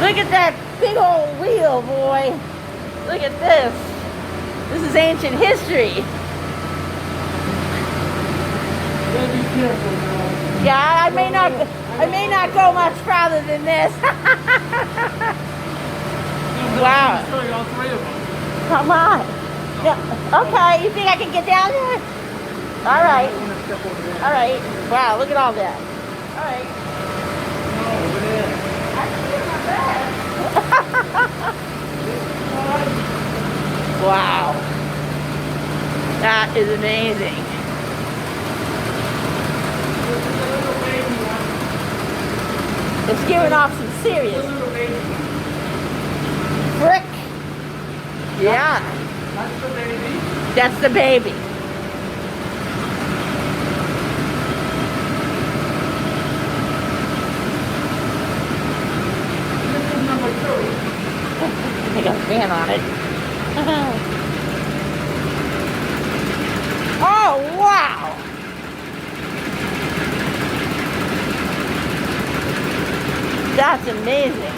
Look at that big old wheel, boy. Look at this. This is ancient history. Be careful now. Yeah, I may not go much farther than this. Wow. Show you all three of them. Come on. Yeah. Okay, you think I can get down there? All right. All right. Wow, look at all that. All right. No, over there. I can get my bed. Wow. That is amazing. It's giving off some serious brick. Yeah. That's the baby. That's the baby. This is number 2. They got a fan on it. Oh, wow. That's amazing.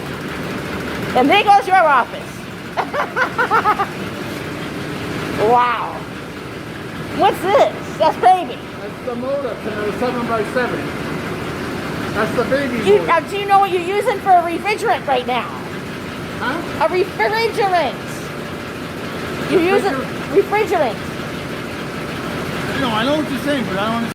And there goes your office. Wow. What's this? That's baby. That's the motor to the 7x7. That's the baby motor. Do you know what you're using for a refrigerant right now? Huh? A refrigerant. You're using refrigerant. No, I know what you're saying, but I don't understand.